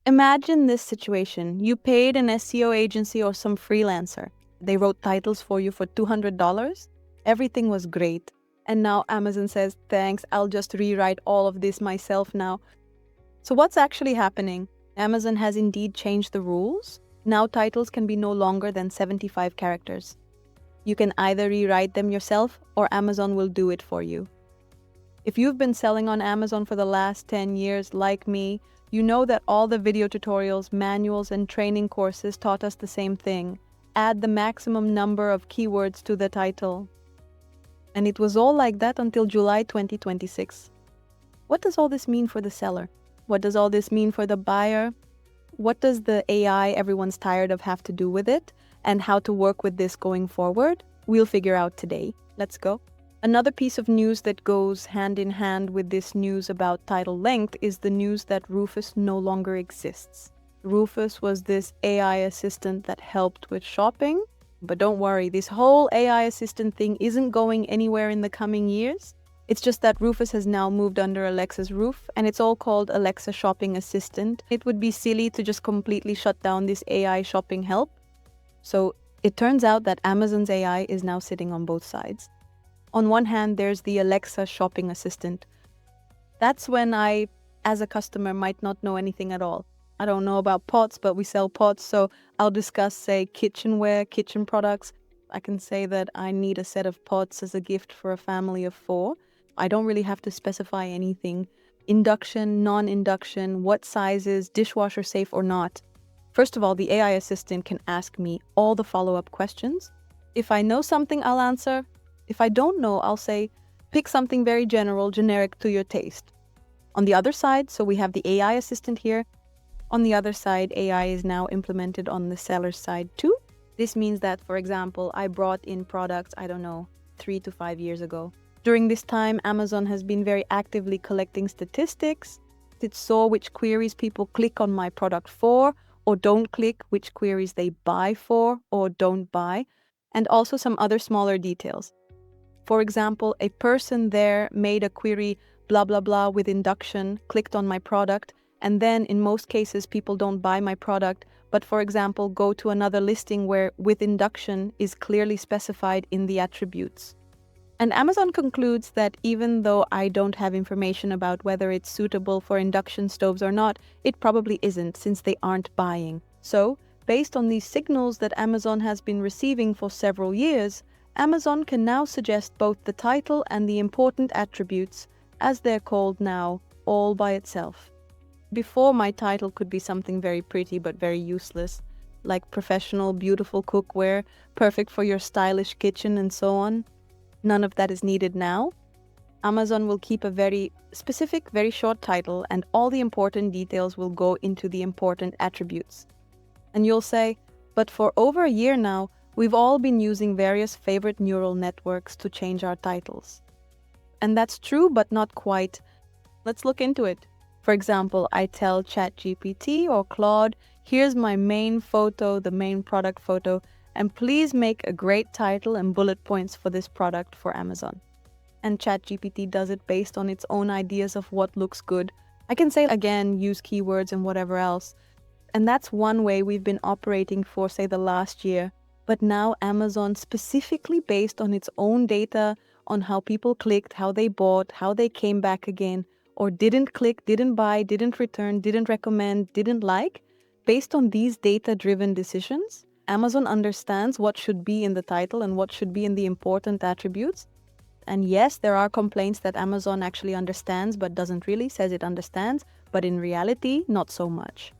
Imagine this situation. You paid an SEO agency or some freelancer. They wrote titles for you for $200. Everything was great. And now Amazon says, thanks, I'll just rewrite all of this myself now. So what's actually happening? Amazon has indeed changed the rules. Now titles can be no longer than 75 characters. You can either rewrite them yourself or Amazon will do it for you. If you've been selling on Amazon for the last 10 years, like me, you know that all the video tutorials, manuals, and training courses taught us the same thing. Add the maximum number of keywords to the title. And it was all like that until July 2026. What does all this mean for the seller? What does all this mean for the buyer? What does the AI everyone's tired of have to do with it? And how to work with this going forward? We'll figure out today. Let's go. Another piece of news that goes hand in hand with this news about title length is the news that Rufus no longer exists. Rufus was this AI assistant that helped with shopping. But don't worry, this whole AI assistant thing isn't going anywhere in the coming years. It's just that Rufus has now moved under Alexa's roof, and it's all called Alexa Shopping Assistant. It would be silly to just completely shut down this AI shopping help. So it turns out that Amazon's AI is now sitting on both sides. On one hand, there's the Alexa Shopping Assistant. That's when I, as a customer, might not know anything at all. I don't know about pots, but we sell pots, so I'll discuss, say, kitchenware, kitchen products. I can say that I need a set of pots as a gift for a family of 4. I don't really have to specify anything. Induction, non-induction, what sizes, dishwasher safe or not. First of all, the AI assistant can ask me all the follow-up questions. If I know something, I'll answer. If I don't know, I'll say, pick something very general, generic to your taste. On the other side, so we have the AI assistant here. On the other side, AI is now implemented on the seller's side too. This means that, for example, I brought in products, 3 to 5 years ago. During this time, Amazon has been very actively collecting statistics. It saw which queries people click on my product for or don't click, which queries they buy for or don't buy, and also some other smaller details. For example, a person there made a query blah blah blah with induction, clicked on my product, and then in most cases people don't buy my product, but for example go to another listing where with induction is clearly specified in the attributes. And Amazon concludes that even though I don't have information about whether it's suitable for induction stoves or not, it probably isn't since they aren't buying. So, based on these signals that Amazon has been receiving for several years, Amazon can now suggest both the title and the important attributes, as they're called now, all by itself. Before, my title could be something very pretty but very useless, like professional, beautiful cookware, perfect for your stylish kitchen and so on. None of that is needed now. Amazon will keep a very specific, very short title, and all the important details will go into the important attributes. And you'll say, but for over a year now, we've all been using various favorite neural networks to change our titles. And that's true, but not quite. Let's look into it. For example, I tell ChatGPT or Claude, here's my main photo, the main product photo, and please make a great title and bullet points for this product for Amazon. And ChatGPT does it based on its own ideas of what looks good. I can say again, use keywords and whatever else. And that's one way we've been operating for, say, the last year. But now Amazon, specifically based on its own data, on how people clicked, how they bought, how they came back again, or didn't click, didn't buy, didn't return, didn't recommend, didn't like, based on these data-driven decisions, Amazon understands what should be in the title and what should be in the important attributes. And yes, there are complaints that Amazon actually understands but doesn't really, says it understands, but in reality, not so much.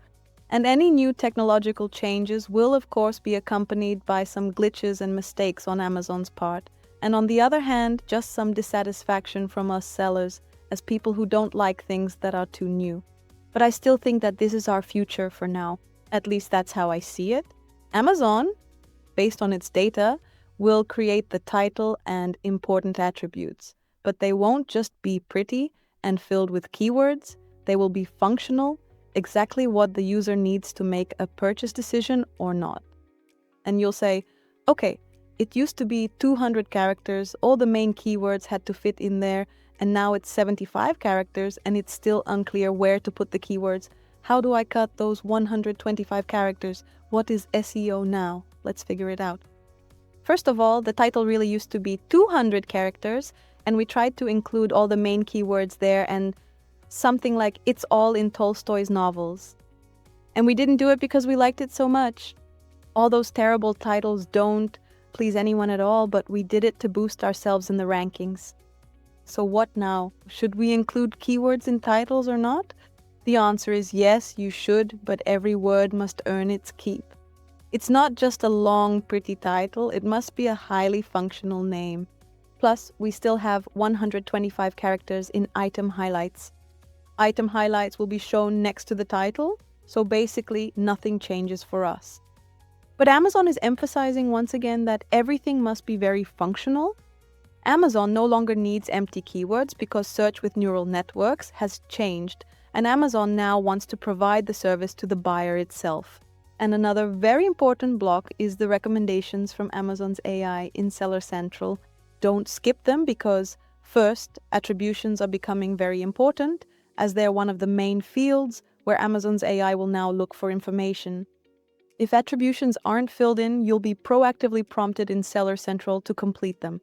And any new technological changes will of course be accompanied by some glitches and mistakes on Amazon's part. And on the other hand, just some dissatisfaction from us sellers as people who don't like things that are too new. But I still think that this is our future for now. At least that's how I see it. Amazon, based on its data, will create the title and important attributes. But they won't just be pretty and filled with keywords. They will be functional, exactly what the user needs to make a purchase decision or not. And you'll say, okay, it used to be 200 characters, all the main keywords had to fit in there, and now it's 75 characters and it's still unclear where to put the keywords. How do I cut those 125 characters? What is SEO now? Let's figure it out. First of all, the title really used to be 200 characters, and we tried to include all the main keywords there and something like "it's all in Tolstoy's novels." And we didn't do it because we liked it so much. All those terrible titles don't please anyone at all, but we did it to boost ourselves in the rankings. So what now? Should we include keywords in titles or not? The answer is yes, you should, but every word must earn its keep. It's not just a long, pretty title, it must be a highly functional name. Plus, we still have 125 characters in item highlights. Item highlights will be shown next to the title, so basically nothing changes for us. But Amazon is emphasizing once again that everything must be very functional. Amazon no longer needs empty keywords because search with neural networks has changed, and Amazon now wants to provide the service to the buyer itself. And another very important block is the recommendations from Amazon's AI in Seller Central. Don't skip them because, first, attributions are becoming very important, as they're one of the main fields where Amazon's AI will now look for information. If attributions aren't filled in, you'll be proactively prompted in Seller Central to complete them.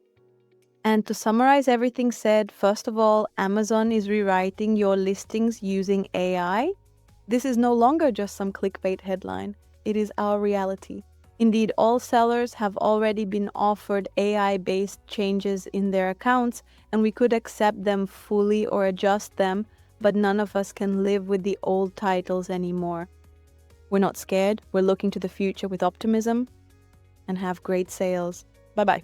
And to summarize everything said, first of all, Amazon is rewriting your listings using AI. This is no longer just some clickbait headline. It is our reality. Indeed, all sellers have already been offered AI-based changes in their accounts, and we could accept them fully or adjust them, but none of us can live with the old titles anymore. We're not scared. We're looking to the future with optimism and have great sales. Bye-bye.